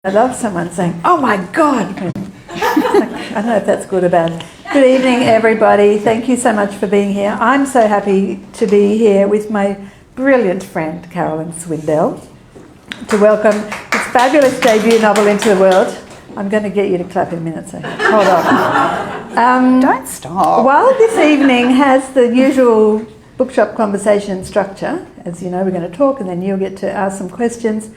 I love someone saying, "Oh my God!" I don't know if that's good or bad. Good evening, everybody. Thank you so much for being here. I'm so happy to be here with my brilliant friend, Carolyn Swindell, to welcome this fabulous debut novel into the world. I'm going to get you to clap in a minute, so hold on. Don't stop. While this evening has the usual bookshop conversation structure, as you know, we're going to talk and then you'll get to ask some questions.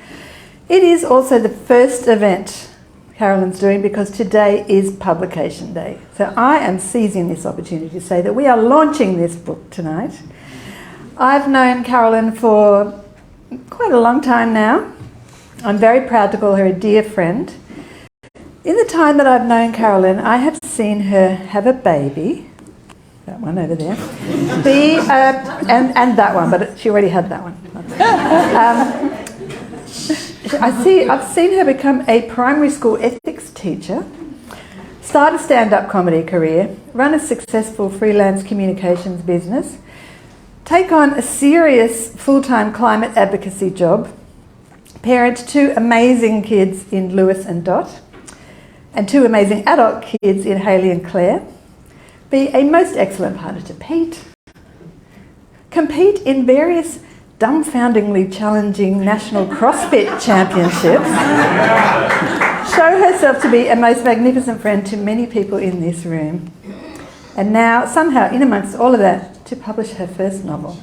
It is also the first event Carolyn's doing because today is publication day. So I am seizing this opportunity to say that we are launching this book tonight. I've known Carolyn for quite a long time now. I'm very proud to call her a dear friend. In the time that I've known Carolyn, I have seen her have a baby, that one over there, and that one, but she already had that one. I've seen her become a primary school ethics teacher, start a stand-up comedy career, run a successful freelance communications business, take on a serious full-time climate advocacy job, parent two amazing kids in Lewis and Dot, and two amazing adult kids in Hayley and Claire, be a most excellent partner to Pete, compete in various dumbfoundingly challenging national CrossFit championships, show herself to be a most magnificent friend to many people in this room, and now, somehow, in amongst all of that, to publish her first novel.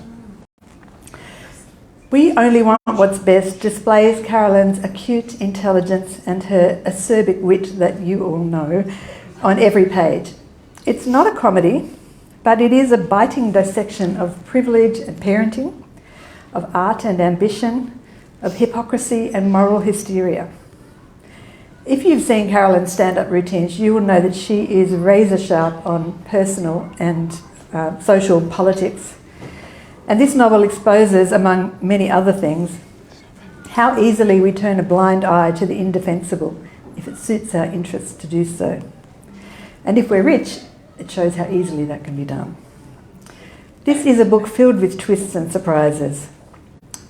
We Only Want What's Best displays Carolyn's acute intelligence and her acerbic wit that you all know on every page. It's not a comedy, but it is a biting dissection of privilege and parenting, of art and ambition, of hypocrisy and moral hysteria. If you've seen Carolyn's stand-up routines, you will know that she is razor sharp on personal and social politics. And this novel exposes, among many other things, how easily we turn a blind eye to the indefensible if it suits our interests to do so. And if we're rich, it shows how easily that can be done. This is a book filled with twists and surprises.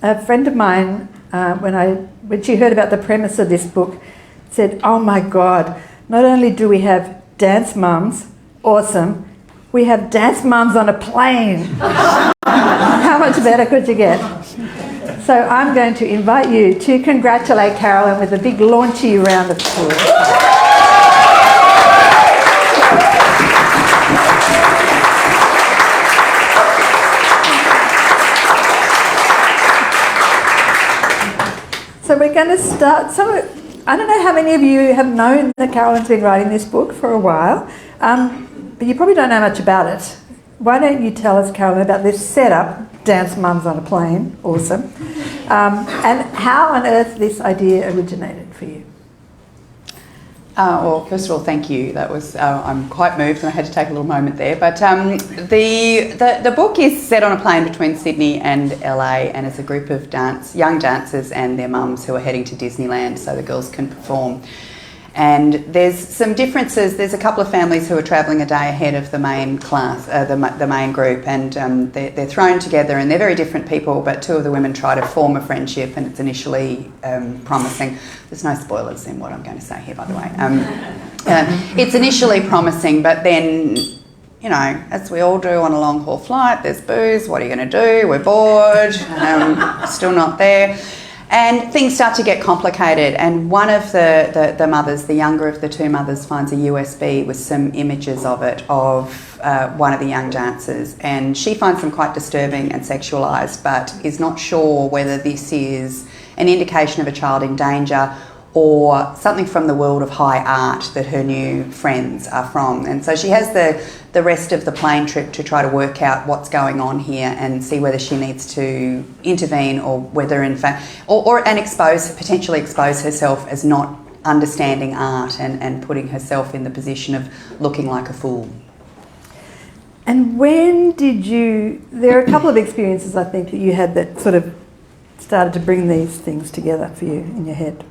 A friend of mine, when she heard about the premise of this book, said, "Oh my God, not only do we have dance mums, awesome, we have dance mums on a plane." How much better could you get? So I'm going to invite you to congratulate Carolyn with a big launchy round of applause. So we're going to start. I don't know how many of you have known that Carolyn's been writing this book for a while, but you probably don't know much about it. Why don't you tell us, Carolyn, about this setup, Dance Mums on a Plane, awesome, and how on earth this idea originated for you? Well, first of all, thank you. That was I'm quite moved, and I had to take a little moment there. But the book is set on a plane between Sydney and LA, and it's a group of young dancers and their mums who are heading to Disneyland so the girls can perform. And there's some differences. There's a couple of families who are travelling a day ahead of the main class, the main group, and they're thrown together, and they're very different people, but two of the women try to form a friendship, and it's initially promising. There's no spoilers in what I'm going to say here, by the way. It's initially promising, but then, you know, as we all do on a long-haul flight, there's booze. What are you going to do? We're bored. Still not there. And things start to get complicated, and one of the mothers, the younger of the two mothers, finds a USB with some images of it, of one of the young dancers, and she finds them quite disturbing and sexualised, but is not sure whether this is an indication of a child in danger or something from the world of high art that her new friends are from. And so she has the rest of the plane trip to try to work out what's going on here and see whether she needs to intervene or whether in fact, and potentially expose herself as not understanding art and putting herself in the position of looking like a fool. And when did you, there are a couple of experiences I think that you had that sort of started to bring these things together for you in your head.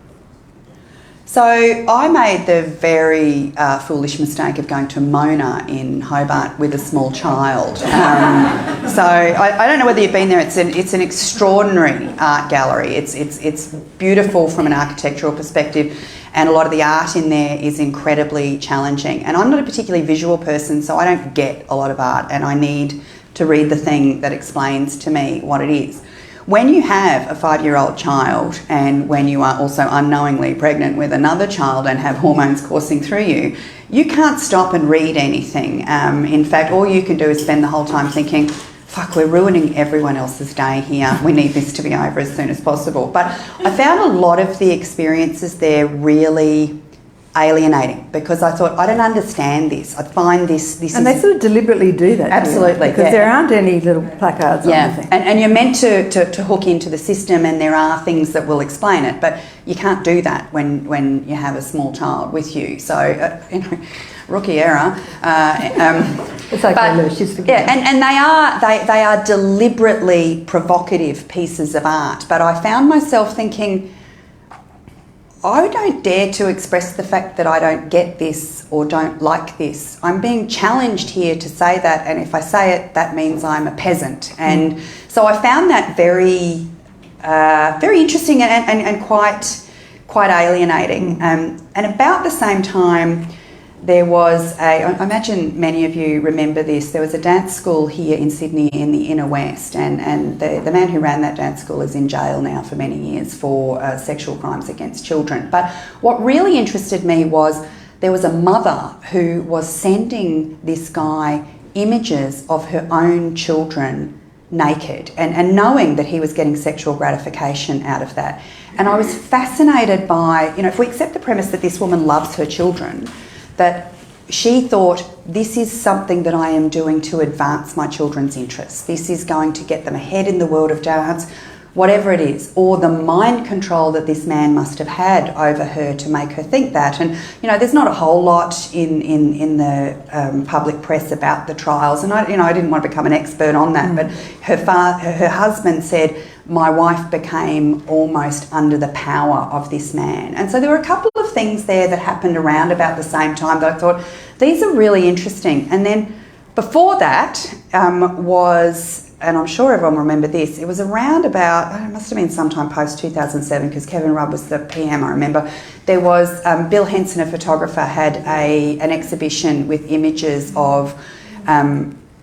So I made the very foolish mistake of going to Mona in Hobart with a small child. So I don't know whether you've been there. It's an extraordinary art gallery. It's beautiful from an architectural perspective, and a lot of the art in there is incredibly challenging. And I'm not a particularly visual person, so I don't get a lot of art, and I need to read the thing that explains to me what it is. When you have a 5-year-old child, and when you are also unknowingly pregnant with another child and have hormones coursing through you, you can't stop and read anything. In fact, all you can do is spend the whole time thinking, fuck, we're ruining everyone else's day here. We need this to be over as soon as possible. But I found a lot of the experiences there really alienating, because I thought, I don't understand this. I find this and they sort of deliberately do that. Absolutely. Because there aren't any little placards on the thing. And you're meant to hook into the system, and there are things that will explain it, but you can't do that when you have a small child with you. So, rookie error. It's okay, Lou, she's forgiven. Yeah, and they are deliberately provocative pieces of art, but I found myself thinking, I don't dare to express the fact that I don't get this or don't like this. I'm being challenged here to say that, and if I say it, that means I'm a peasant. And so I found that very interesting and quite alienating. And about the same time, there was I imagine many of you remember this, there was a dance school here in Sydney in the inner west, and the man who ran that dance school is in jail now for many years for sexual crimes against children. But what really interested me was there was a mother who was sending this guy images of her own children naked, and knowing that he was getting sexual gratification out of that. And I was fascinated by, if we accept the premise that this woman loves her children, that she thought, this is something that I am doing to advance my children's interests. This is going to get them ahead in the world of dance, whatever it is, or the mind control that this man must have had over her to make her think that. And, there's not a whole lot in the public press about the trials, and I didn't want to become an expert on that, but her husband said, my wife became almost under the power of this man. And so there were a couple of things there that happened around about the same time that I thought, these are really interesting. And then before that was, and I'm sure everyone will remember this, it was around about, it must have been sometime post 2007, because Kevin Rudd was the PM, I remember. There was, Bill Henson, a photographer, had an exhibition with images of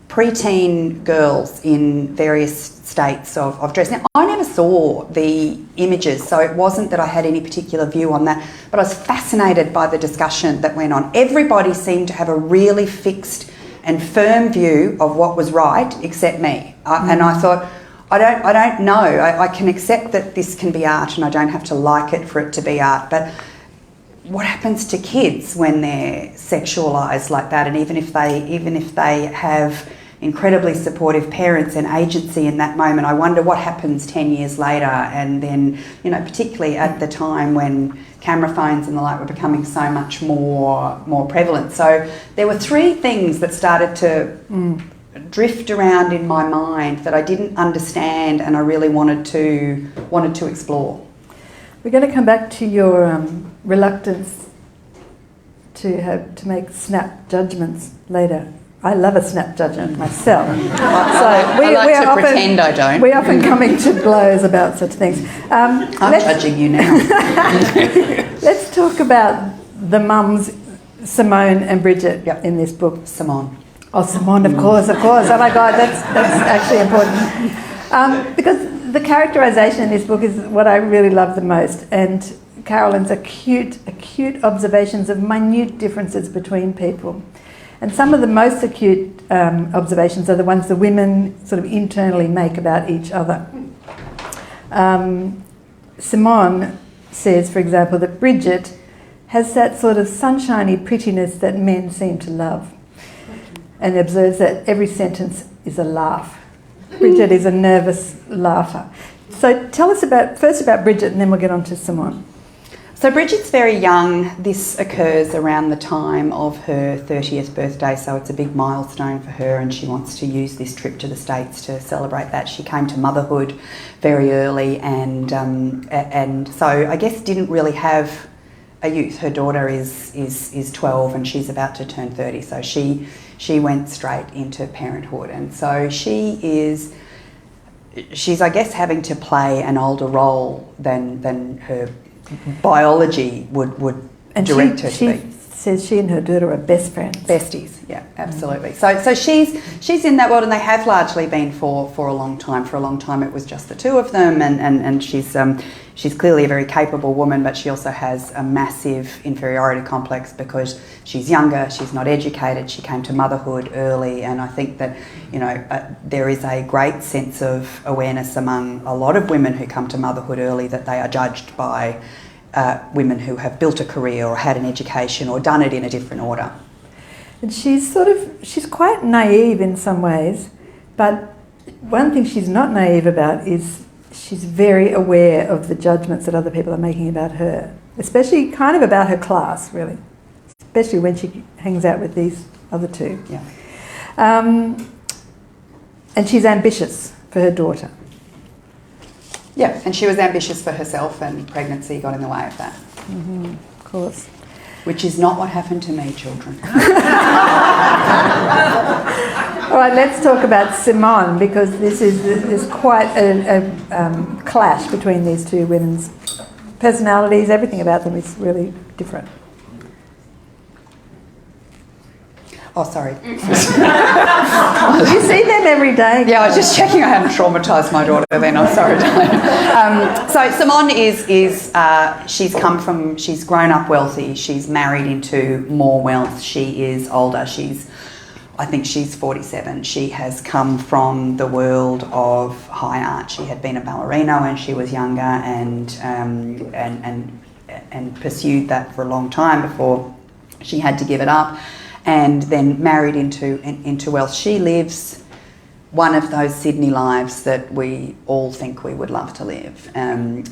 preteen girls in various states of dress. Now, I never saw the images, so it wasn't that I had any particular view on that, but I was fascinated by the discussion that went on. Everybody seemed to have a really fixed and firm view of what was right, except me. And I thought, I don't know. I can accept that this can be art, and I don't have to like it for it to be art, but what happens to kids when they're sexualised like that? And even if they have incredibly supportive parents and agency in that moment, I wonder what happens 10 years later. And then, particularly at the time when camera phones and the like were becoming so much more prevalent. So there were 3 things that started to drift around in my mind that I didn't understand, and I really wanted to explore. We're going to come back to your reluctance to make snap judgments later. I love a snap judgment myself. I like to pretend I don't. We're often coming to blows about such things. I'm judging you now. Let's talk about the mums, Simone and Bridget, in this book. Simone. Oh, Simone, of course. Oh my God, that's actually important. Because the characterisation in this book is what I really love the most, and Carolyn's acute observations of minute differences between people. And some of the most acute observations are the ones the women sort of internally make about each other. Simone says, for example, that Bridget has that sort of sunshiny prettiness that men seem to love, and observes that every sentence is a laugh. Bridget is a nervous laugher. So tell us first about Bridget, and then we'll get on to Simone. So Bridget's very young. This occurs around the time of her 30th birthday, so it's a big milestone for her, and she wants to use this trip to the States to celebrate that. She came to motherhood very early, and so I guess didn't really have a youth. Her daughter is 12 and she's about to turn 30. So she went straight into parenthood, and so she's I guess having to play an older role than her biology would direct her to be. She says she and her daughter are best friends. Besties, yeah, absolutely. So she's in that world, and they have largely been for a long time. For a long time it was just the two of them, and she's clearly a very capable woman, but she also has a massive inferiority complex because she's younger, she's not educated, she came to motherhood early, and I think that, you know, there is a great sense of awareness among a lot of women who come to motherhood early that they are judged by women who have built a career or had an education or done it in a different order. And she's quite naive in some ways, but one thing she's not naive about is she's very aware of the judgments that other people are making about her, especially kind of about her class, really, especially when she hangs out with these other two. Yeah. And she's ambitious for her daughter. Yeah, and she was ambitious for herself, and pregnancy got in the way of that. Mm-hmm, of course. Which is not what happened to me, children. All right, let's talk about Simone, because there's quite a clash between these two women's personalities. Everything about them is really different. Oh, sorry. You see them every day. Yeah, I was just checking I hadn't traumatised my daughter then. I'm sorry, darling. So Simone she's grown up wealthy. She's married into more wealth. She is older. I think she's 47. She has come from the world of high art. She had been a ballerina when she was younger, and pursued that for a long time before she had to give it up. And then married into wealth. She lives one of those Sydney lives that we all think we would love to live. And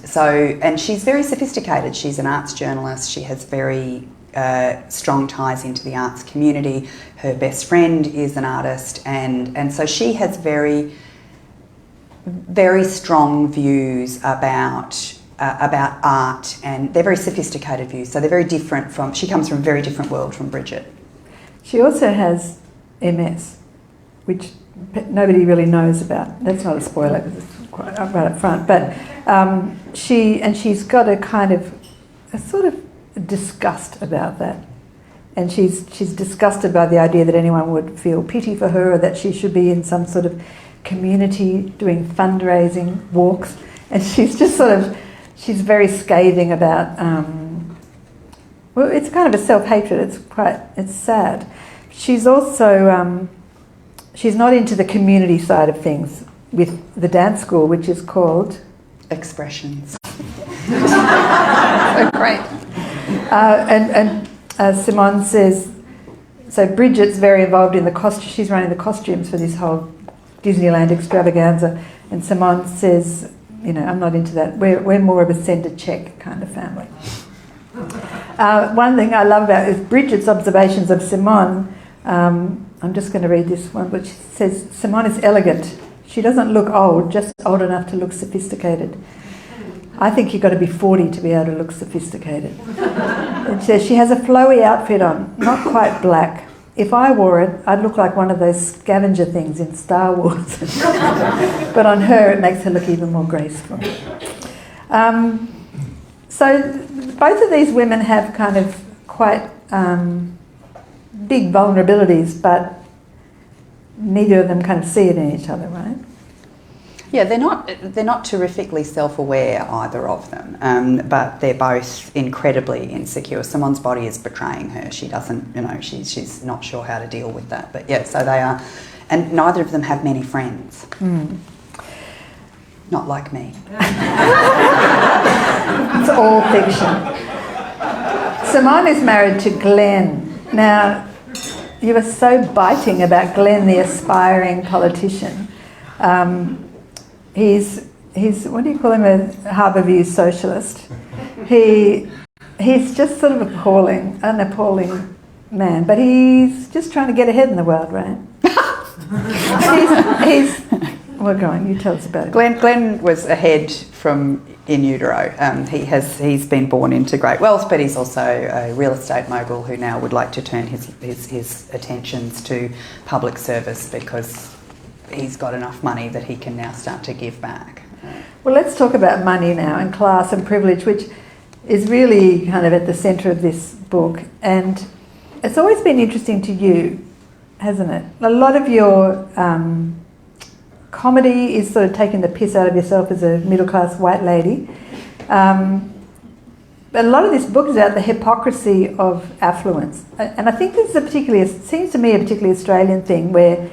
she's very sophisticated. She's an arts journalist. She has very strong ties into the arts community. Her best friend is an artist, and so she has very, very strong views about art, and they're very sophisticated views. So they're very different she comes from a very different world from Bridget. She also has MS, which nobody really knows about. That's not a spoiler because it's quite right up front. But she's got a sort of disgust about that, and she's disgusted by the idea that anyone would feel pity for her, or that she should be in some sort of community doing fundraising walks. And she's just she's very scathing about. Well, it's kind of a self-hatred. It's sad. She's also, she's not into the community side of things with the dance school, which is called Expressions. So great. And Simone says, so Bridget's very involved in the costume. She's running the costumes for this whole Disneyland extravaganza, and Simone says, you know, I'm not into that. We're more of a send a check kind of family. One thing I love about is Bridget's observations of Simone. I'm just going to read this one, which says, Simone is elegant. She doesn't look old, just old enough to look sophisticated. I think you've got to be 40 to be able to look sophisticated. It says she has a flowy outfit on, not quite black. If I wore it, I'd look like one of those scavenger things in Star Wars. But on her, it makes her look even more graceful. So both of these women have kind of quite big vulnerabilities, but neither of them kind of see it in each other, right? Yeah, they're not terrifically self-aware, either of them, but they're both incredibly insecure. Simone's body is betraying her. She doesn't, you know, she's not sure how to deal with that. But yeah, so they are, and neither of them have many friends. Mm. Not like me. It's all fiction. Simone is married to Glenn. Now, you were so biting about Glenn, the aspiring politician. He's what do you call him, a Harbour View socialist. He's just sort of an appalling man, but he's just trying to get ahead in the world, right? Well, go on, you tell us about it. Glenn was ahead from in utero. He's been born into great wealth, but he's also a real estate mogul who now would like to turn his attentions to public service because he's got enough money that he can now start to give back. Well, let's talk about money now and class and privilege, which is really kind of at the centre of this book. And it's always been interesting to you, hasn't it? A lot of your comedy is sort of taking the piss out of yourself as a middle-class white lady. But a lot of this book is about the hypocrisy of affluence. And I think this is seems to me a particularly Australian thing, where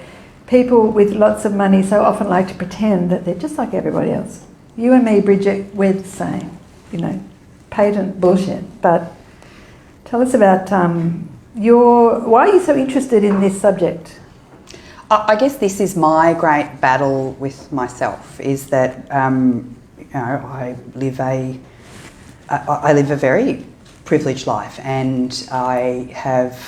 people with lots of money so often like to pretend that they're just like everybody else. You and me, Bridget, we're the same, patent bullshit. But tell us about why are you so interested in this subject? I guess this is my great battle with myself, is that I live a very privileged life, and I have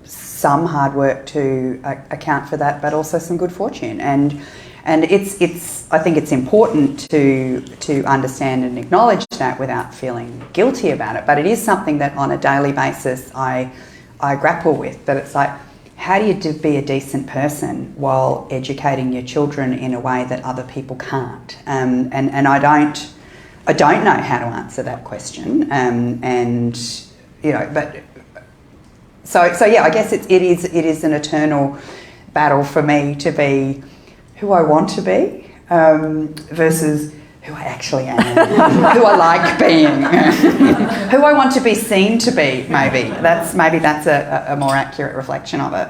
some hard work to account for that, but also some good fortune. And I think it's important to understand and acknowledge that without feeling guilty about it. But it is something that on a daily basis I grapple with. That it's like, how do you be a decent person while educating your children in a way that other people can't? And I don't know how to answer that question. So yeah, I guess it is an eternal battle for me to be who I want to be versus who I actually am, who I like being, who I want to be seen to be. Maybe that's a more accurate reflection of it.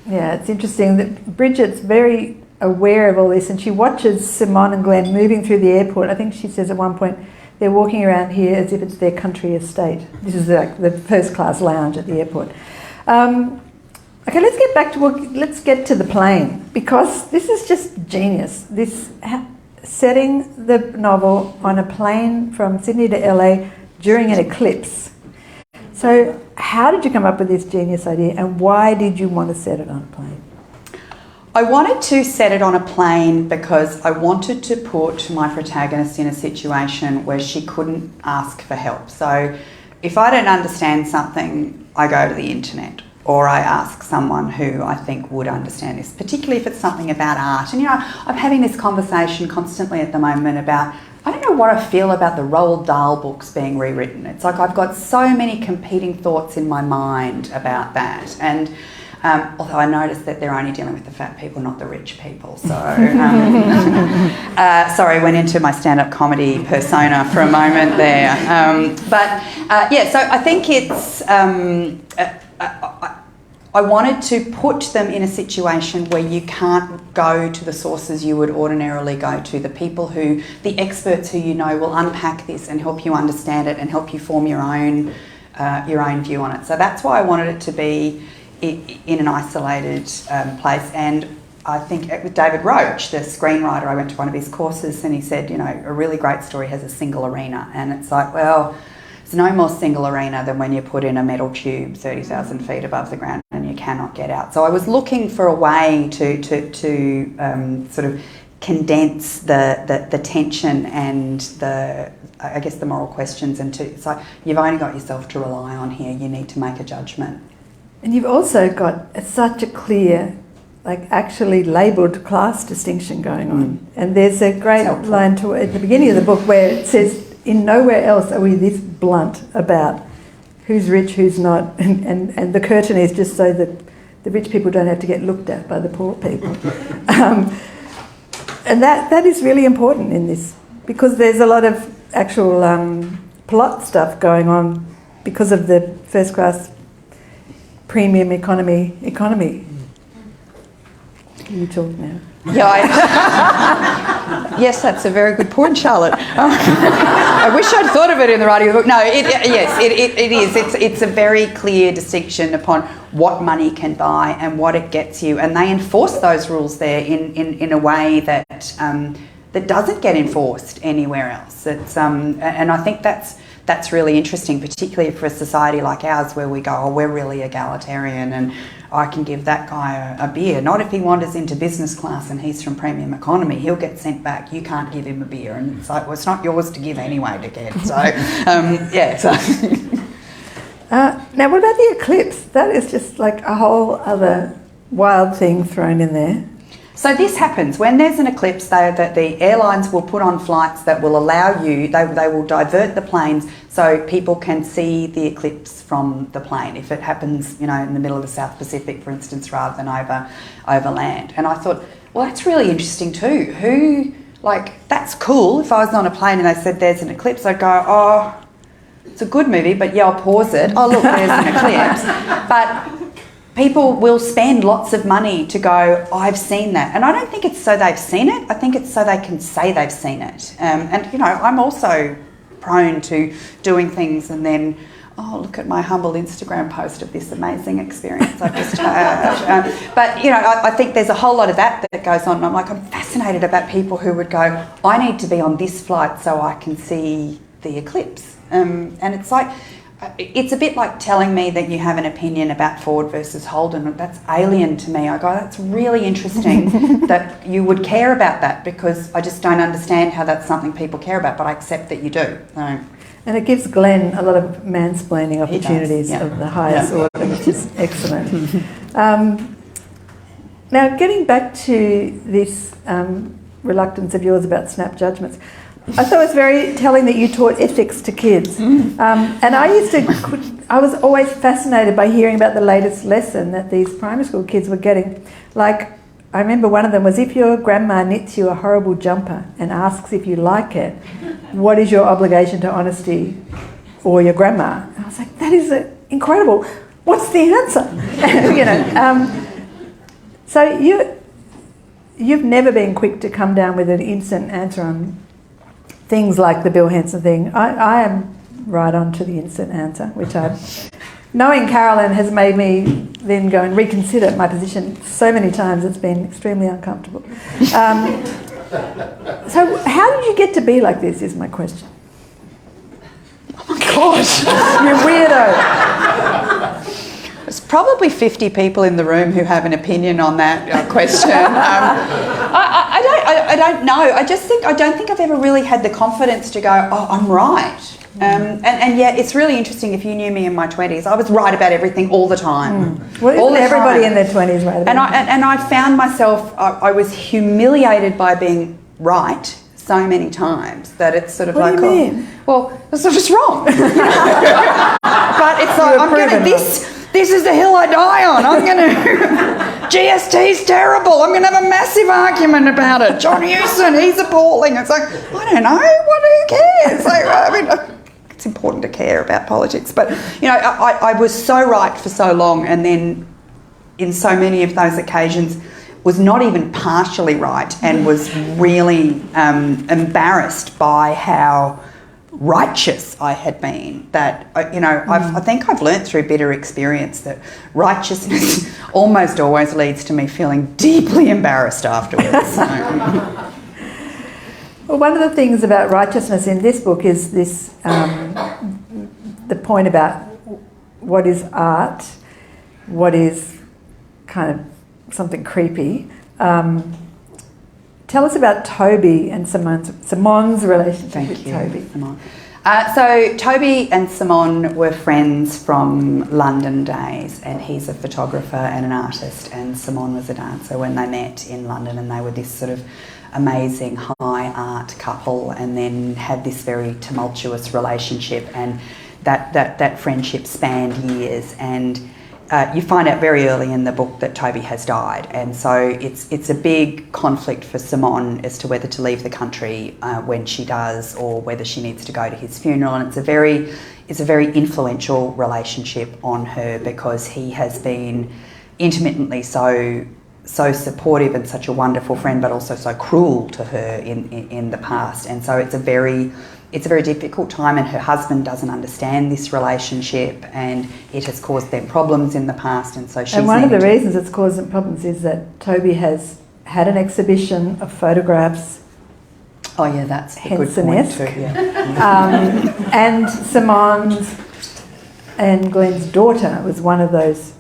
Yeah, it's interesting that Bridget's very aware of all this, and she watches Simone and Glenn moving through the airport. I think she says at one point they're walking around here as if it's their country estate. This is like the first class lounge at the airport. Okay, let's get to the plane, because this is just genius. This setting the novel on a plane from Sydney to LA during an eclipse. So how did you come up with this genius idea, and why did you want to set it on a plane? I wanted to set it on a plane because I wanted to put my protagonist in a situation where she couldn't ask for help. So if I don't understand something, I go to the internet, or I ask someone who I think would understand this, particularly if it's something about art. And I'm having this conversation constantly at the moment about, I don't know what I feel about the Roald Dahl books being rewritten. It's like I've got so many competing thoughts in my mind about that. And although I noticed that they're only dealing with the fat people, not the rich people. So, sorry, went into my stand-up comedy persona for a moment there. So I think it's... I wanted to put them in a situation where you can't go to the sources you would ordinarily go to, the experts who will unpack this and help you understand it and help you form your own view on it. So that's why I wanted it to be in an isolated place. And I think with David Roach, the screenwriter, I went to one of his courses and he said, a really great story has a single arena. And it's like, well, there's no more single arena than when you put in a metal tube 30,000 feet above the ground and you cannot get out. So I was looking for a way to sort of condense the tension and the moral questions into. It's like, you've only got yourself to rely on here. You need to make a judgment. And you've also got such a clear, actually labelled class distinction going on. And there's a great line at the beginning of the book where it says, in nowhere else are we this blunt about who's rich, who's not, and the curtain is just so that the rich people don't have to get looked at by the poor people. And that is really important in this, because there's a lot of actual plot stuff going on because of the first class premium economy. You talk now. Yes, that's a very good point, Charlotte. I wish I'd thought of it in the writing of the book. No, it is. It's a very clear distinction upon what money can buy and what it gets you, and they enforce those rules there in a way that doesn't get enforced anywhere else. It's and I think that's that's really interesting, particularly for a society like ours where we go, oh, we're really egalitarian and I can give that guy a beer. Not if he wanders into business class and he's from premium economy. He'll get sent back. You can't give him a beer. And it's like, well, it's not yours to give anyway, dickhead. So, yeah. So. Now, what about the eclipse? That is just like a whole other wild thing thrown in there. So this happens when there's an eclipse. The airlines will put on flights that will allow you. They will divert the planes so people can see the eclipse from the plane. If it happens, in the middle of the South Pacific, for instance, rather than over land. And I thought, well, that's really interesting too. That's cool. If I was on a plane and they said there's an eclipse, I'd go, oh, it's a good movie, but yeah, I'll pause it. Oh, look, there's an eclipse. But people will spend lots of money to go, I've seen that. And I don't think it's so they've seen it. I think it's so they can say they've seen it. I'm also prone to doing things and then, oh, look at my humble Instagram post of this amazing experience I just had. I think there's a whole lot of that goes on. And I'm fascinated about people who would go, I need to be on this flight so I can see the eclipse. And it's like, it's a bit like telling me that you have an opinion about Ford versus Holden. That's alien to me. I go, that's really interesting that you would care about that, because I just don't understand how that's something people care about, but I accept that you do. So. And it gives Glenn a lot of mansplaining opportunities of the highest order, which is excellent. Now, getting back to this reluctance of yours about snap judgments, I thought it was very telling that you taught ethics to kids. And I was always fascinated by hearing about the latest lesson that these primary school kids were getting. Like, I remember one of them was, if your grandma knits you a horrible jumper and asks if you like it, what is your obligation to honesty or your grandma? And I was like, that is incredible. What's the answer? So you've never been quick to come down with an instant answer on things like the Bill Henson thing. I am right on to the instant answer, which knowing Carolyn has made me then go and reconsider my position so many times. It's been extremely uncomfortable. So how did you get to be like this is my question. Oh my gosh, you weirdo. There's probably 50 people in the room who have an opinion on that question. I don't know. I don't think I've ever really had the confidence to go, oh, I'm right. And yet it's really interesting. If you knew me in my 20s, I was right about everything all the time. Well, everybody in their 20s right about it. And I found myself, I was humiliated by being right so many times that it's sort of what do you mean? Well, that's just wrong. But it's like, I'm going to this is the hill I die on. I'm going to... GST's terrible. I'm going to have a massive argument about it. John Hewson, he's appalling. It's like, I don't know. Who cares? It's important to care about politics. But, I was so right for so long, and then in so many of those occasions was not even partially right and was really embarrassed by how righteous I had been. That I think I've learnt through bitter experience that righteousness almost always leads to me feeling deeply embarrassed afterwards. Well, one of the things about righteousness in this book is this the point about what is art, what is kind of something creepy. Tell us about Toby and Simon's relationship with Toby. Simone. So Toby and Simone were friends from London days, and he's a photographer and an artist, and Simone was a dancer when they met in London, and they were this sort of amazing high art couple, and then had this very tumultuous relationship, and that friendship spanned years. And you find out very early in the book that Toby has died, and so it's a big conflict for Simone as to whether to leave the country when she does, or whether she needs to go to his funeral. And it's a very influential relationship on her, because he has been intermittently so supportive and such a wonderful friend, but also so cruel to her in the past. And so it's a very difficult time, and her husband doesn't understand this relationship, and it has caused them problems in the past. And so she's... And one of the reasons it's caused them problems is that Toby has had an exhibition of photographs Oh yeah, that's a good point Henson-esque. too. Yeah. And Simone's and Glenn's daughter was one of those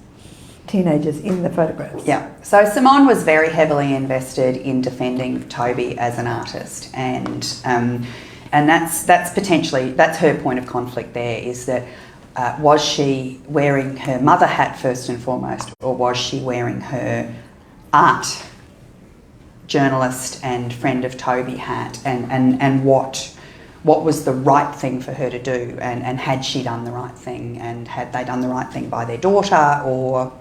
teenagers in the photographs. Yeah. So Simone was very heavily invested in defending Toby as an artist, and that's potentially her point of conflict. There is that was she wearing her mother hat first and foremost, or was she wearing her art journalist and friend of Toby hat, and what was the right thing for her to do, and had she done the right thing, and had they done the right thing by their daughter, or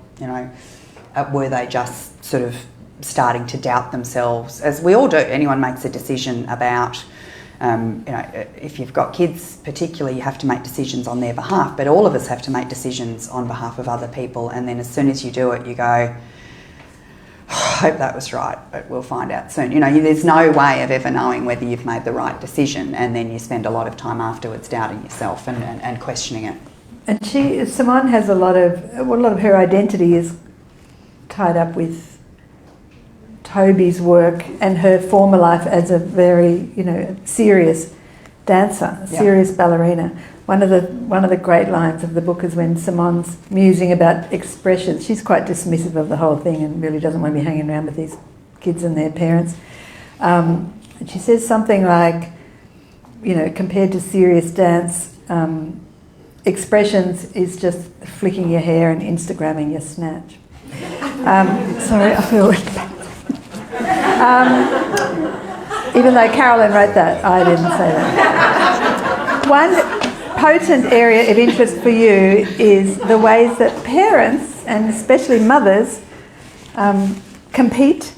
were they just sort of starting to doubt themselves, as we all do. Anyone makes a decision about, if you've got kids particularly, you have to make decisions on their behalf, but all of us have to make decisions on behalf of other people, and then as soon as you do it, you go, I hope that was right, but we'll find out soon. There's no way of ever knowing whether you've made the right decision, and then you spend a lot of time afterwards doubting yourself and questioning it. And Simone has a lot of her identity is tied up with Toby's work and her former life as a very, serious dancer, serious ballerina. One of the great lines of the book is when Simone's musing about expressions. She's quite dismissive of the whole thing and really doesn't want to be hanging around with these kids and their parents. And she says something like, compared to serious dance, expressions is just flicking your hair and Instagramming your snatch. Sorry, I feel even though Carolyn wrote that, I didn't say that. One potent area of interest for you is the ways that parents, and especially mothers, compete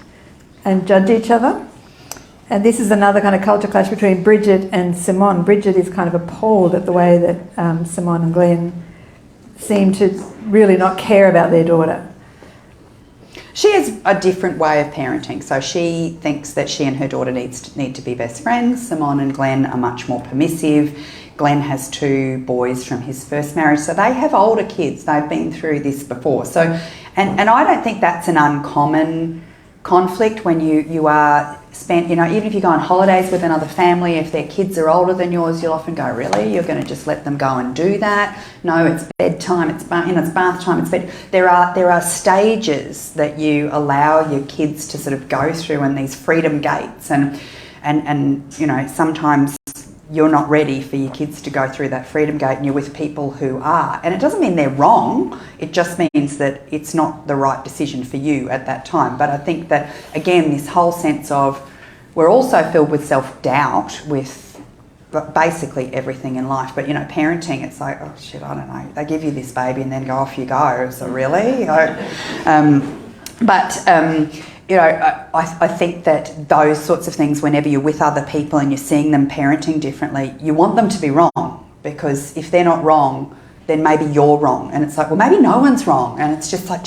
and judge each other. And this is another kind of culture clash between Bridget and Simone. Bridget is kind of appalled at the way that Simone and Glenn seem to really not care about their daughter. She has a different way of parenting. So she thinks that she and her daughter need to be best friends. Simone and Glenn are much more permissive. Glenn has 2 boys from his first marriage, so they have older kids. They've been through this before. So, and I don't think that's an uncommon conflict when you are spent, even if you go on holidays with another family, if their kids are older than yours, you'll often go, really? You're going to just let them go and do that? No, it's bedtime, it's bath time, it's bed. There are stages that you allow your kids to sort of go through, and these freedom gates, and sometimes you're not ready for your kids to go through that freedom gate, and you're with people who are. And it doesn't mean they're wrong, it just means that it's not the right decision for you at that time. But I think that, again, this whole sense of, we're also filled with self-doubt with basically everything in life. But, parenting, it's like, oh shit, I don't know. They give you this baby and then go, off you go. So really? I think that those sorts of things, whenever you're with other people and you're seeing them parenting differently, you want them to be wrong, because if they're not wrong, then maybe you're wrong. And it's like, well, maybe no one's wrong. And it's just like,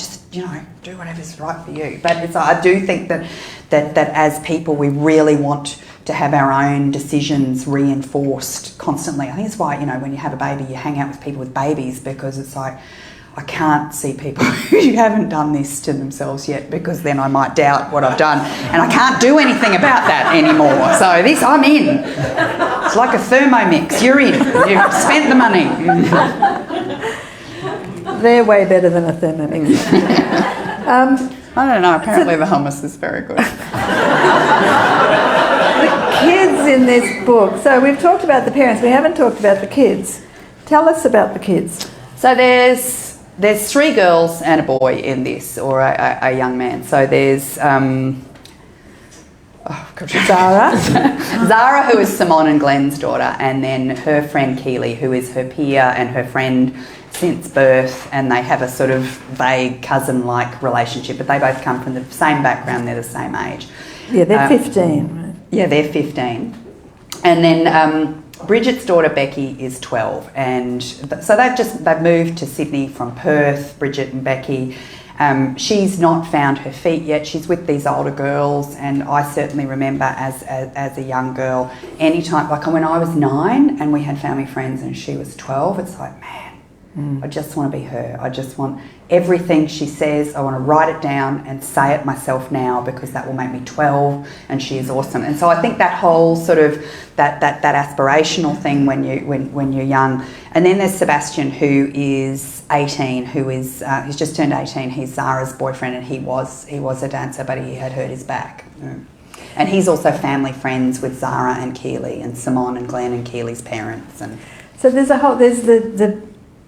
do whatever's right for you. But I do think that as people, we really want to have our own decisions reinforced constantly. I think it's why, when you have a baby, you hang out with people with babies, because it's like, I can't see people who haven't done this to themselves yet, because then I might doubt what I've done, and I can't do anything about that anymore. So I'm in. It's like a Thermomix. You're in. You've spent the money. They're way better than a Thermomix. I don't know. Apparently the hummus is very good. The kids in this book. So we've talked about the parents. We haven't talked about the kids. Tell us about the kids. So there's 3 girls and a boy in this, or a young man. So there's Zara. Zara, who is Simone and Glenn's daughter, and then her friend Keely, who is her peer and her friend since birth, and they have a sort of vague cousin-like relationship, but they both come from the same background, they're the same age. Yeah, they're 15, right? Yeah, they're 15. And then Bridget's daughter Becky is 12, and so they've moved to Sydney from Perth, Bridget and Becky. She's not found her feet yet. She's with these older girls, and I certainly remember as a young girl, anytime, like when I was 9 and we had family friends and she was 12, it's like, man, I just want to be her. I just want everything she says, I want to write it down and say it myself now, because that will make me 12 and she is awesome. And so I think that whole sort of that aspirational thing when you're young. And then there's Sebastian, who is 18, who's just turned 18. He's Zara's boyfriend, and he was a dancer, but he had hurt his back. And he's also family friends with Zara and Keely and Simone and Glenn and Keely's parents. And so there's the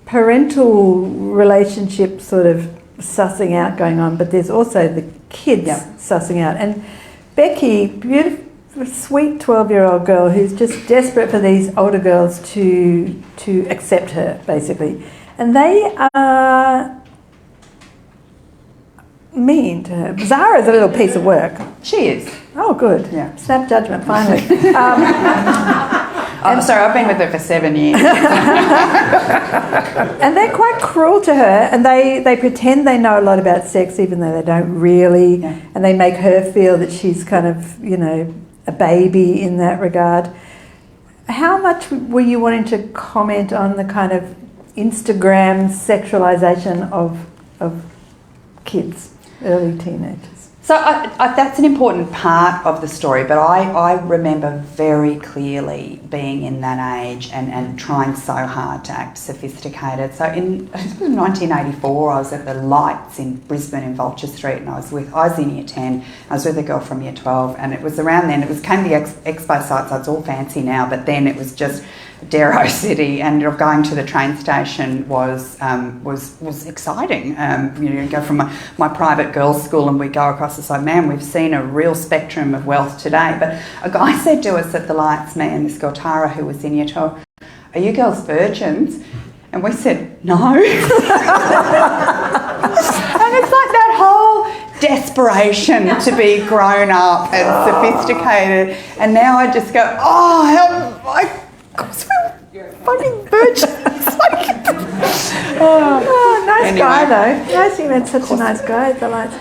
parental relationship sort of sussing out going on, but there's also the kids sussing out. And Becky, beautiful, sweet 12-year-old girl who's just desperate for these older girls to accept her, basically. And they are mean to her. Zara's a little piece of work. she is. Oh, good. Yeah. Snap judgment, finally. I'm sorry, I've been with her for 7 years. And they're quite cruel to her, and they pretend they know a lot about sex even though they don't really, and they make her feel that she's kind of, a baby in that regard. How much were you wanting to comment on the kind of Instagram sexualization of kids, early teenagers? So that's an important part of the story, but I remember very clearly being in that age and trying so hard to act sophisticated. So in 1984, I was at the Lights in Brisbane in Vulture Street, and I was in year 10. I was with a girl from year 12, and it was around then. It came to the expo site, so it's all fancy now, but then it was just Darrow City, and going to the train station was exciting. You go from my private girls' school, and we go across the side. Man, we've seen a real spectrum of wealth today. But a guy said to us at the Lights, me and this girl Tara, who was in year 12, "Are you girls virgins?" And we said, "No." And it's like that whole desperation to be grown up and sophisticated. And now I just go, because we're fucking virgins. Nice Anyway. guy though. I think that's such a nice guy at the Lights.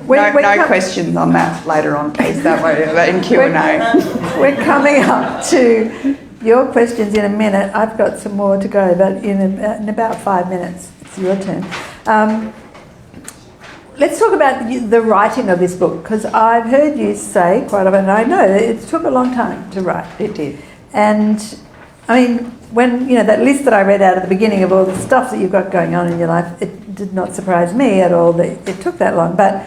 No questions on that later on, please. That way in Q&A. We're coming up to your questions in a minute. I've got some more to go, but in about 5 minutes, it's your turn. Let's talk about the writing of this book, because I've heard you say quite often, and I know that it took a long time to write. It did. And I mean, when that list that I read out at the beginning of all the stuff that you've got going on in your life, it did not surprise me at all that it took that long. But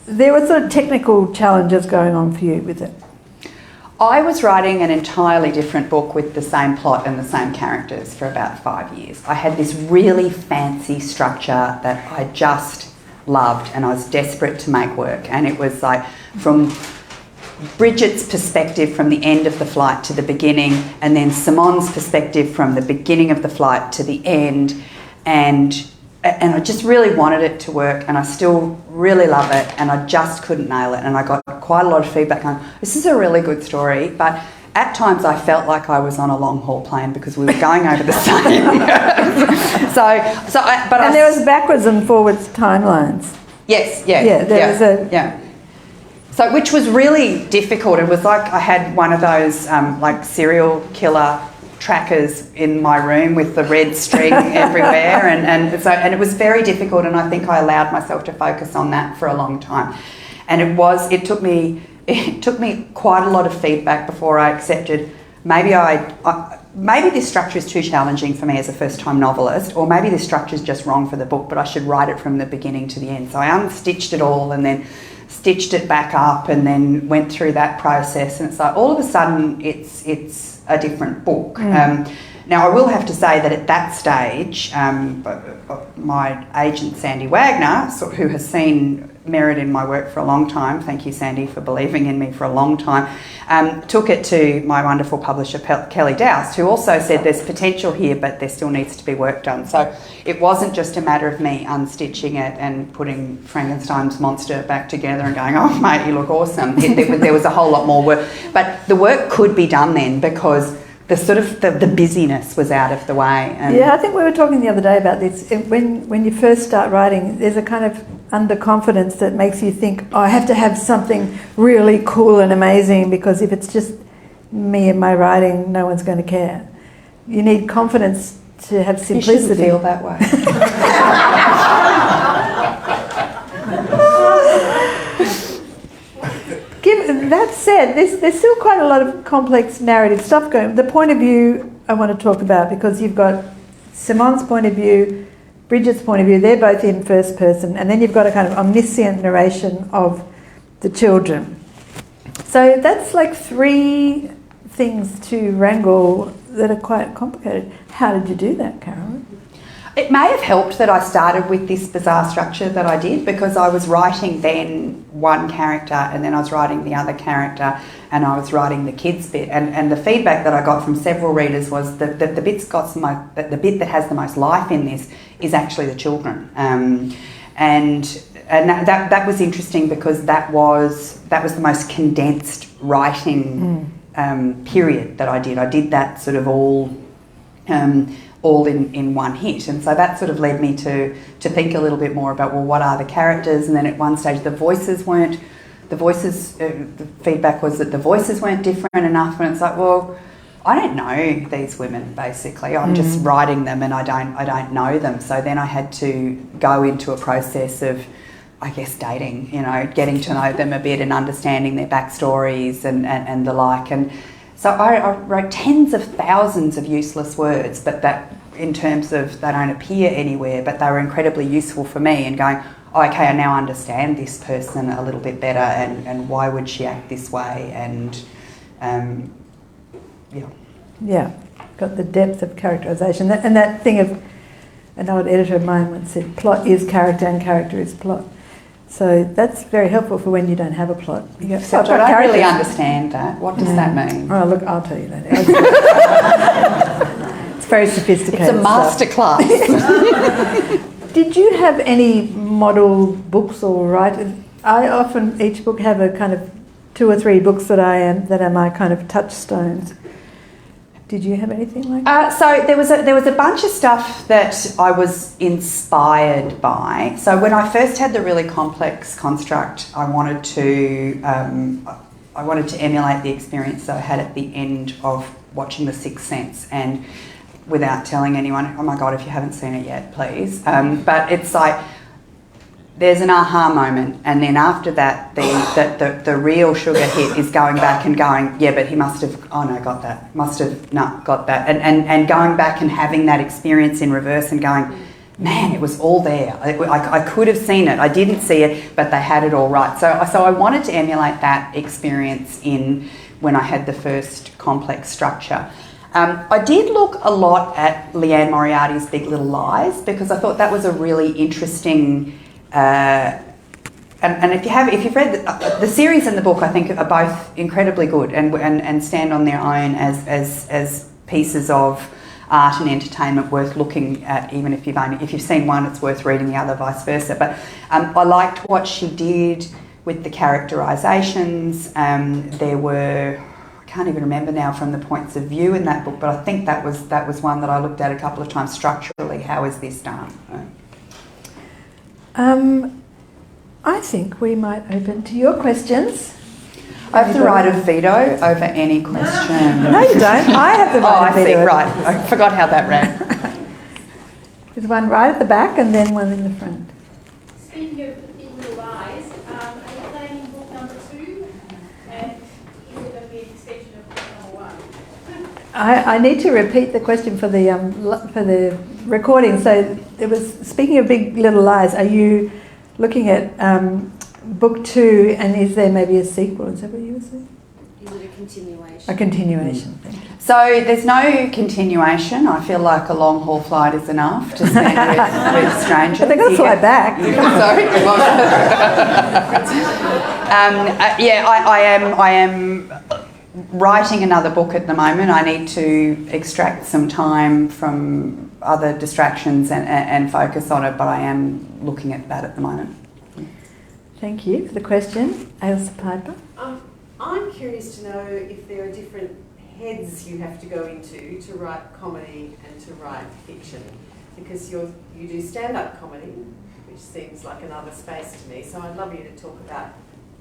there were sort of technical challenges going on for you with it. I was writing an entirely different book with the same plot and the same characters for about 5 years. I had this really fancy structure that I just loved, and I was desperate to make work. And it was like from Bridget's perspective from the end of the flight to the beginning, and then Simone's perspective from the beginning of the flight to the end, and I just really wanted it to work, and I still really love it, and I just couldn't nail it. And I got quite a lot of feedback on, this is a really good story, but at times I felt like I was on a long haul plane because we were going over the same. And there was backwards and forwards timelines. Yes, So, which was really difficult. It was like I had one of those like serial killer trackers in my room with the red string everywhere, and it was very difficult. And I think I allowed myself to focus on that for a long time. And it took me quite a lot of feedback before I accepted maybe this structure is too challenging for me as a first-time novelist, or maybe this structure is just wrong for the book, but I should write it from the beginning to the end. So I unstitched it all and then stitched it back up and then went through that process, and it's like all of a sudden it's a different book. Now I will have to say that at that stage, my agent Sandy Wagner, who has seen merit in my work for a long time, thank you Sandy for believing in me for a long time, took it to my wonderful publisher Kelly Dowse, who also said there's potential here but there still needs to be work done. So it wasn't just a matter of me unstitching it and putting Frankenstein's monster back together and going, oh mate, you look awesome. There was a whole lot more work, but the work could be done then because the sort of the busyness was out of the way. Yeah, I think we were talking the other day about this. When you first start writing, there's a kind of underconfidence that makes you think, oh, I have to have something really cool and amazing, because if it's just me and my writing, no one's going to care. You need confidence to have simplicity. You shouldn't feel that way. That said, there's still quite a lot of complex narrative stuff going. The point of view I want to talk about, because you've got Simone's point of view, Bridget's point of view, they're both in first person, and then you've got a kind of omniscient narration of the children. So that's like 3 things to wrangle that are quite complicated. How did you do that, Carolyn? It may have helped that I started with this bizarre structure that I did, because I was writing then one character and then I was writing the other character and I was writing the kids bit. And the feedback that I got from several readers was that the bit that has the most life in this is actually the children. And that was interesting, because that was the most condensed writing period that I did. I did that sort of all in one hit, and so that sort of led me to think a little bit more about, well, what are the characters? And then at one stage the feedback was that the voices weren't different enough, and it's like, well, I don't know these women, basically. I'm just writing them and I don't know them. So then I had to go into a process of, I guess, dating, getting to know them a bit and understanding their backstories and the like. And so I wrote tens of thousands of useless words, but that in terms of they don't appear anywhere, but they were incredibly useful for me in going, oh, okay, I now understand this person a little bit better, and why would she act this way, and Yeah, got the depth of characterisation. And that thing of, an old editor of mine once said, plot is character and character is plot. So that's very helpful for when you don't have a plot. You go, I don't really understand that. What does that mean? Oh, look, I'll tell you that. It's very sophisticated. It's a masterclass. Did you have any model books or writers? I often, each book have a kind of 2 or 3 books that are my kind of touchstones. Did you have anything like that? So there was a bunch of stuff that I was inspired by. So when I first had the really complex construct, I wanted to emulate the experience that I had at the end of watching The Sixth Sense, and without telling anyone, oh my God, if you haven't seen it yet, please. But it's like, there's an aha moment, and then after that, the real sugar hit is going back and going, yeah, but he must have, oh no, got that, must have, no, got that, and going back and having that experience in reverse and going, man, it was all there. I could have seen it, I didn't see it, but they had it all right. So I wanted to emulate that experience in when I had the first complex structure. I did look a lot at Leanne Moriarty's Big Little Lies, because I thought that was a really interesting. And if you've read the series and the book, I think are both incredibly good and stand on their own as pieces of art and entertainment worth looking at. Even if you've seen one, it's worth reading the other, vice versa. But I liked what she did with the characterisations. There were, I can't even remember now from the points of view in that book, but I think that was one that I looked at a couple of times structurally. How is this done? I think we might open to your questions. I have the right of veto over any question. No, you don't. I have the right of veto. Oh, I see. Right. I forgot how that ran. There's one right at the back and then one in the front. Speaking of Big Little Lies, are you planning book number 2? And is it going to be an extension of book number 1? I need to repeat the question for the recording. So it was, speaking of Big Little Lies, are you looking at book 2, and is there maybe a sequel? Is that what you were saying? Is it a continuation? A continuation. Thank you. So there's no continuation. I feel like a long haul flight is enough to spend with strangers. But they're going to fly back. Sorry. I am writing another book at the moment. I need to extract some time from other distractions and focus on it, but I am looking at that at the moment. Thank you for the question. Ailsa Piper. I'm curious to know if there are different heads you have to go into to write comedy and to write fiction, because you do stand-up comedy, which seems like another space to me, so I'd love you to talk about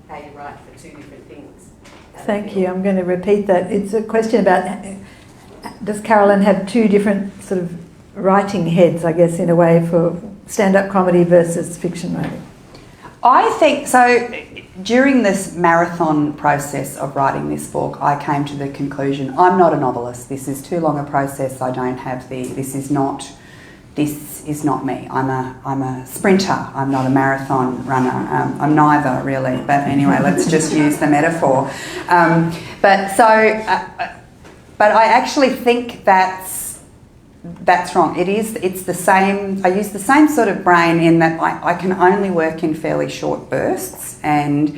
how you write for 2 different things. Thank you. I'm going to repeat that. It's a question about does Carolyn have two different sort of writing heads, I guess, in a way, for stand-up comedy versus fiction writing? I think so. During this marathon process of writing this book, I came to the conclusion I'm not a novelist. This is too long a process. I don't have the. This is not me. I'm a sprinter. I'm not a marathon runner. I'm neither really. But anyway, let's just use the metaphor. But I actually think that's wrong. It's the same. I use the same sort of brain in that I can only work in fairly short bursts, and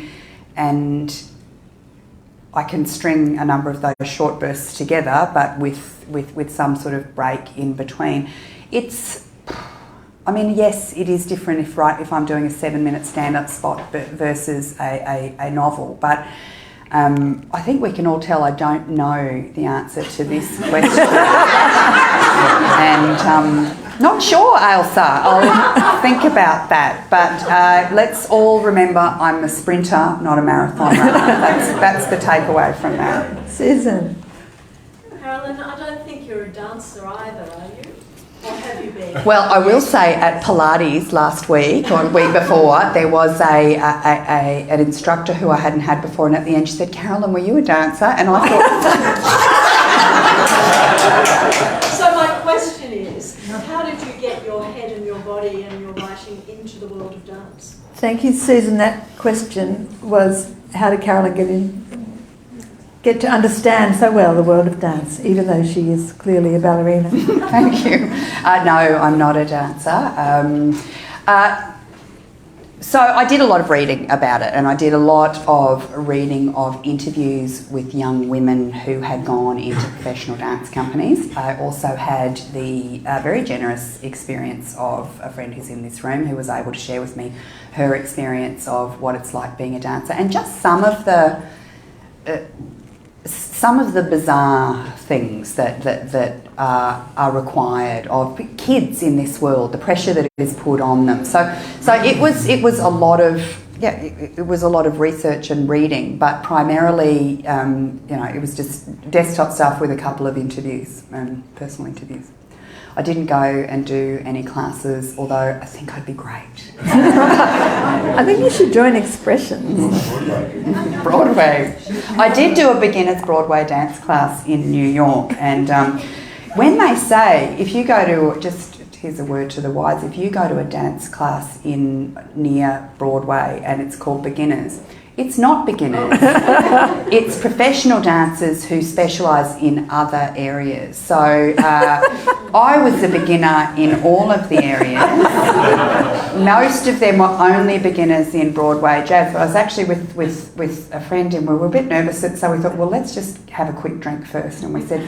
I can string a number of those short bursts together, but with some sort of break in between. Yes, it is different if I'm doing a 7-minute stand-up spot versus a novel, but I think we can all tell I don't know the answer to this question. And not sure, Ailsa. I'll think about that. But let's all remember I'm a sprinter, not a marathon runner. That's the takeaway from that. Susan. Carolyn, I don't think you're a dancer either, are you? Or have you been? Well, I will say at Pilates last week or the week before, there was an instructor who I hadn't had before, and at the end she said, "Carolyn, were you a dancer?" And I thought... So my question is, how did you get your head and your body and your writing into the world of dance? Thank you, Susan. That question was, how did Carolyn get to understand so well the world of dance, even though she is clearly a ballerina? Thank you. No, I'm not a dancer. So I did a lot of reading about it, and I did a lot of reading of interviews with young women who had gone into professional dance companies. I also had the very generous experience of a friend who's in this room who was able to share with me her experience of what it's like being a dancer, and just some of the bizarre things that are required of kids in this world, the pressure that is put on them. So it was a lot of it was a lot of research and reading, but primarily it was just desktop stuff with a couple of interviews, personal interviews. I didn't go and do any classes, although I think I'd be great. I think you should join Expressions. Broadway. I did do a beginner's Broadway dance class in New York, and when they say, if you go to, here's a word to the wise, if you go to a dance class near Broadway and it's called beginners, it's not beginners. It's professional dancers who specialise in other areas. So I was a beginner in all of the areas. Most of them were only beginners in Broadway jazz. I was actually with a friend, and we were a bit nervous, so we thought, well, let's just have a quick drink first. And we said,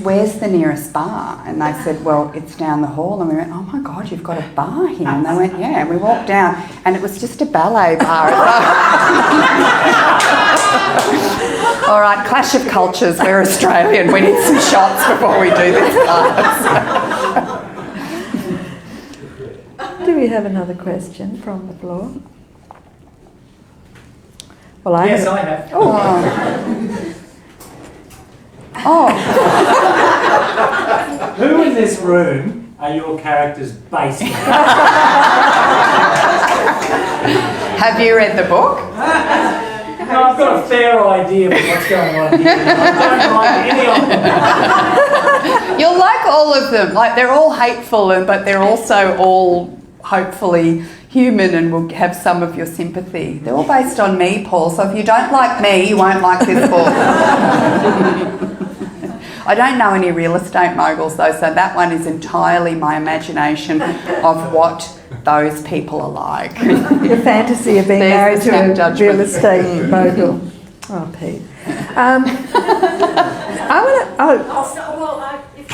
where's the nearest bar? And they said, well, it's down the hall. And we went, oh my God, you've got a bar here? And they went, yeah. And we walked down, and it was just a ballet bar. All right, clash of cultures. We're Australian. We need some shots before we do this class. Do we have another question from the floor? Well, Yes, I have. Oh. Who in this room are your characters based on? Have you read the book? No, I've got a fair idea of what's going on here. I don't like any of them. You'll like all of them. Like, they're all hateful, but they're also all hopefully human and will have some of your sympathy. They're all based on me, Paul, so if you don't like me, you won't like this book. I don't know any real estate moguls though, so that one is entirely my imagination of what those people are like. The fantasy of being married to a real estate mogul. Oh, Pete. If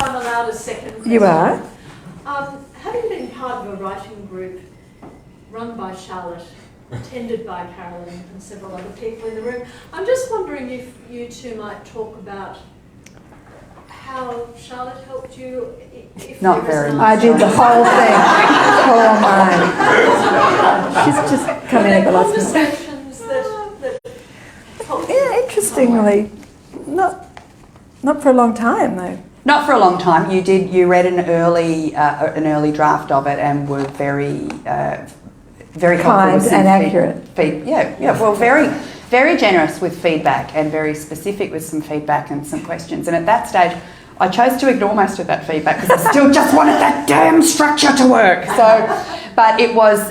I'm allowed a second question. You are? Having been part of a writing group run by Charlotte, attended by Carolyn and several other people in the room, I'm just wondering if you two might talk about how Charlotte helped you. Not very much. I did the whole thing. Oh my. She's just come in at the last minute. Conversations that helped you. Yeah, interestingly, Not for a long time though. Not for a long time. You read an early draft of it and were very very Kind helpful with and some accurate. Yeah. Well, very generous with feedback and very specific with some feedback and some questions. And at that stage, I chose to ignore most of that feedback because I still just wanted that damn structure to work. So, but it was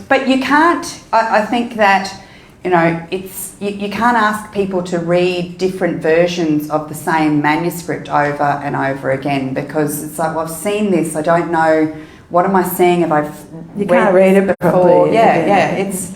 but you can't. I think that. It's you can't ask people to read different versions of the same manuscript over and over again because it's like, well, I've seen this, I don't know, what am I seeing? You can't read it properly. Yeah. It's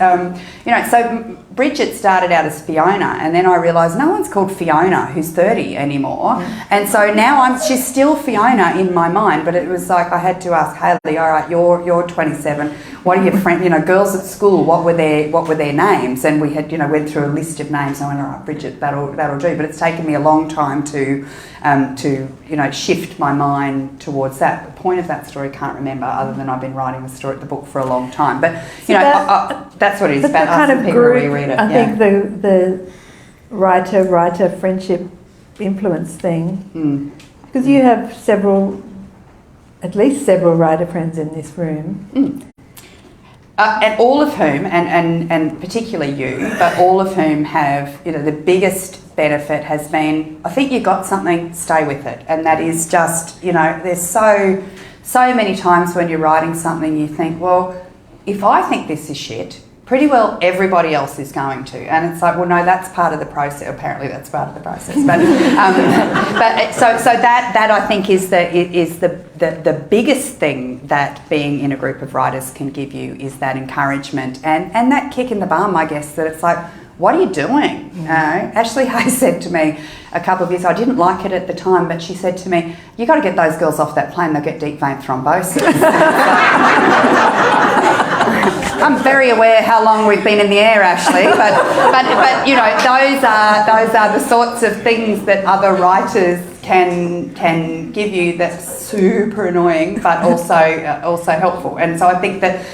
so Bridget started out as Fiona, and then I realised no one's called Fiona who's 30 anymore, and so now she's still Fiona in my mind. But it was like I had to ask Hayley, all right, you're 27. What are your friends? Girls at school. What were their names? And we had went through a list of names. And I went, all right, Bridget, that'll do. But it's taken me a long time to shift my mind towards that. The point of that story I can't remember, other than I've been writing the book for a long time. But that's what it is. But about the kind of people group, to reread it. I think the writer friendship influence thing, because you have at least several writer friends in this room. And all of whom, and particularly you, but all of whom have, the biggest benefit has been, I think you got something, stay with it. And that is just, there's so many times when you're writing something you think, well, if I think this is shit, pretty well everybody else is going to. And it's like, well, no, that's part of the process. Apparently that's part of the process. But so that I think is the biggest thing that being in a group of writers can give you is that encouragement and that kick in the bum, I guess, that it's like, what are you doing? Ashley Hayes said to me a couple of years ago, I didn't like it at the time, but she said to me, you got to get those girls off that plane, they'll get deep vein thrombosis. I'm very aware how long we've been in the air, Ashley, but those are the sorts of things that other writers can give you that's super annoying, but also helpful. And so I think that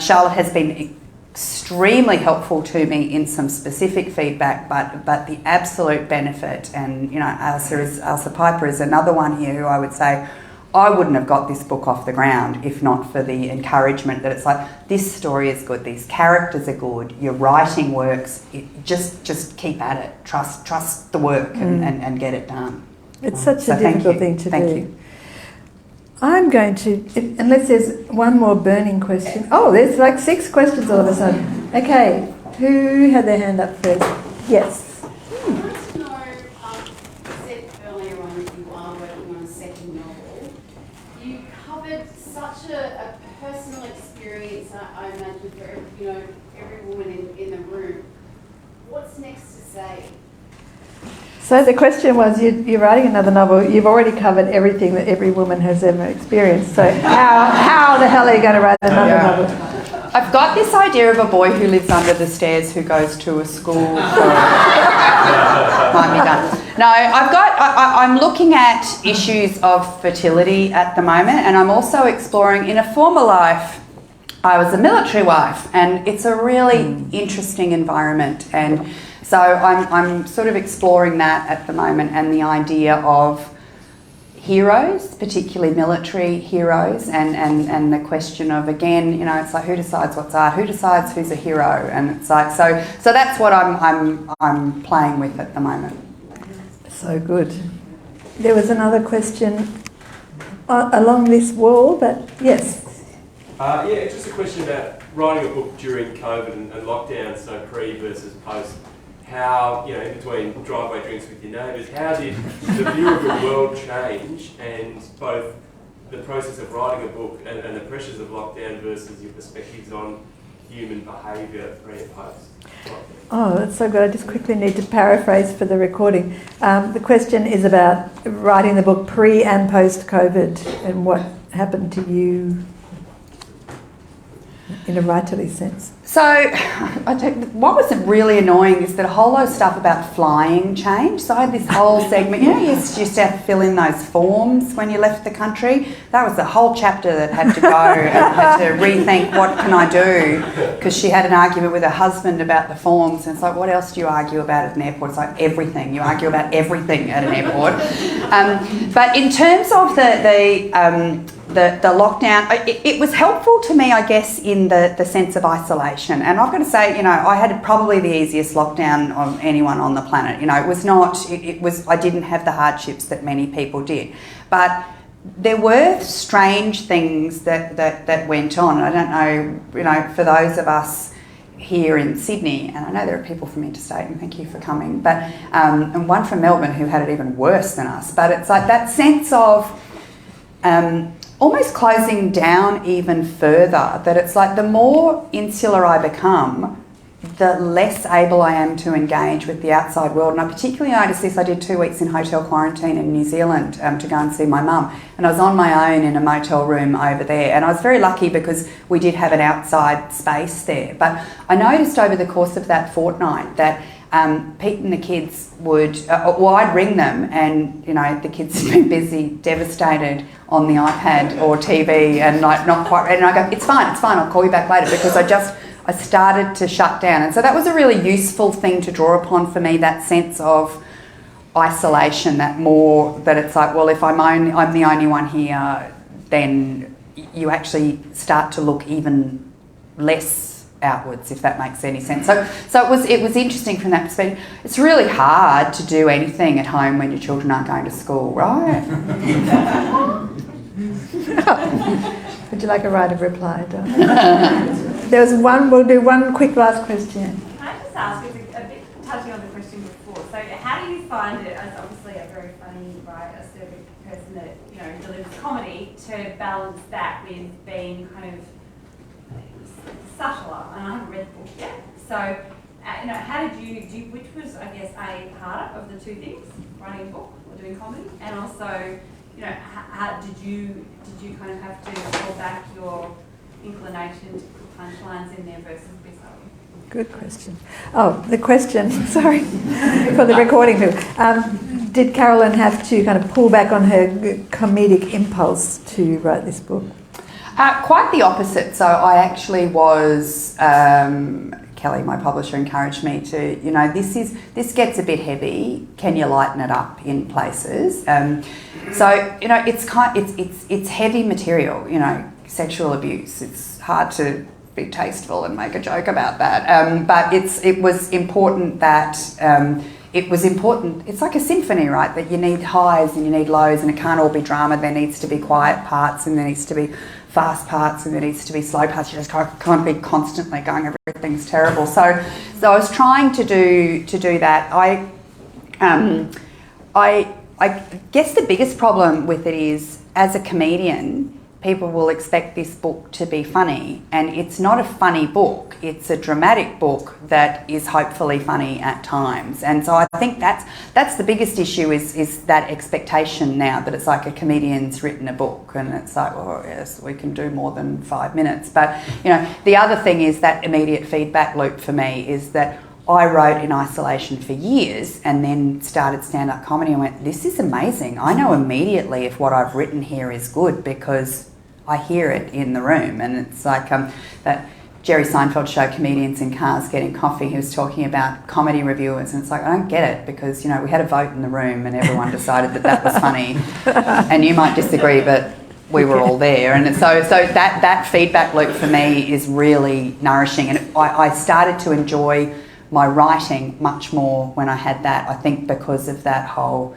Charlotte has been extremely helpful to me in some specific feedback, but the absolute benefit, and Elsa Piper is another one here who I would say I wouldn't have got this book off the ground if not for the encouragement that it's like, this story is good, these characters are good, your writing works, just keep at it, trust the work and get it done. It's such a difficult thing to do. Thank you. I'm going to, unless there's one more burning question. Oh, there's like 6 questions all of a sudden. Okay, who had their hand up first? Yes. I want to know, you said earlier on that you are working on a second novel. You covered such a personal experience, I imagine, for every woman in the room. What's next to say? So the question was, you're writing another novel, you've already covered everything that every woman has ever experienced, so how the hell are you going to write another novel? I've got this idea of a boy who lives under the stairs who goes to a school for... Might be done. No, I'm looking at issues of fertility at the moment, and I'm also exploring, in a former life, I was a military wife, and it's a really interesting environment, and so I'm sort of exploring that at the moment, and the idea of heroes, particularly military heroes, and the question of, again, it's like, who decides what's art? Who decides who's a hero? And it's like, so that's what I'm playing with at the moment. So good. There was another question along this wall, but yes. Just a question about writing a book during COVID and lockdown, so pre versus post. How, in between driveway drinks with your neighbours, how did the view of the world change, and both the process of writing a book and the pressures of lockdown versus your perspectives on human behaviour pre and post? Oh, that's so good. I just quickly need to paraphrase for the recording. The question is about writing the book pre and post COVID and what happened to you. in a writerly sense? So, what was really annoying is that a whole lot of stuff about flying changed. So I had this whole segment, you used to have to fill in those forms when you left the country. That was the whole chapter that had to go and had to rethink what can I do, because she had an argument with her husband about the forms, and it's like, what else do you argue about at an airport? It's like everything. You argue about everything at an airport. But in terms of the lockdown, it was helpful to me, I guess, in the sense of isolation. And I've got to say, I had probably the easiest lockdown of anyone on the planet. It was not, I didn't have the hardships that many people did. But there were strange things that went on. I don't know, for those of us here in Sydney, and I know there are people from interstate, and thank you for coming, but and one from Melbourne who had it even worse than us. But it's like that sense of almost closing down even further, that it's like the more insular I become, the less able I am to engage with the outside world. And I particularly noticed this. I did 2 weeks in hotel quarantine in New Zealand to go and see my mum, and I was on my own in a motel room over there, and I was very lucky because we did have an outside space there. But I noticed over the course of that fortnight that Pete and the kids would, I'd ring them, and the kids had been busy, devastated on the iPad or TV, and like not quite ready. And I go, it's fine, I'll call you back later, because I started to shut down. And so that was a really useful thing to draw upon for me, that sense of isolation, that it's like, well, if I'm the only one here, then you actually start to look even less outwards, if that makes any sense. So it was interesting from that perspective. It's really hard to do anything at home when your children aren't going to school, right? Would you like a right of reply, Don? We'll do one quick last question. Can I just ask, it's a bit touching on the question before, so how do you find it, as obviously a very funny, assertive person that, delivers comedy, to balance that with being kind of subtler? And I haven't read the book yet, so how did you which was, I guess, harder of the two things, writing a book or doing comedy, and also, how did you kind of have to pull back your inclination to put punchlines in there versus be subtle? Good question. Oh, the question, sorry, for the recording too. Did Carolyn have to kind of pull back on her comedic impulse to write this book? Quite the opposite. So I actually was, Kelly, my publisher, encouraged me to, this gets a bit heavy. Can you lighten it up in places? It's heavy material, sexual abuse. It's hard to be tasteful and make a joke about that. But it was important that it's like a symphony, right? That you need highs and you need lows, and it can't all be drama. There needs to be quiet parts, and there needs to be fast parts, and there needs to be slow parts. You just can't be constantly going, everything's terrible. So I was trying to do that. I guess the biggest problem with it is, as a comedian, people will expect this book to be funny, and it's not a funny book. It's a dramatic book that is hopefully funny at times. And so I think that's the biggest issue is that expectation now, that it's like a comedian's written a book, and it's like, oh yes, we can do more than 5 minutes. But the other thing is that immediate feedback loop for me is that I wrote in isolation for years and then started stand-up comedy and went, this is amazing. I know immediately if what I've written here is good because I hear it in the room. And it's like that Jerry Seinfeld show, Comedians in Cars Getting Coffee, he was talking about comedy reviewers, and it's like, I don't get it, because we had a vote in the room and everyone decided that was funny. And you might disagree, but we were all there. And so that feedback loop for me is really nourishing. And I started to enjoy my writing much more when I had that, I think, because of that whole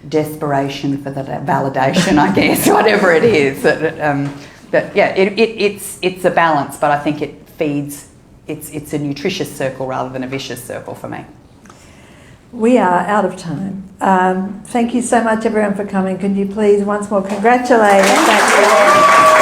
desperation for the validation, I guess, whatever it is. It's a balance, but I think it feeds, it's a nutritious circle rather than a vicious circle for me. We are out of time. Thank you so much, everyone, for coming. Could you please once more congratulate? Thank you.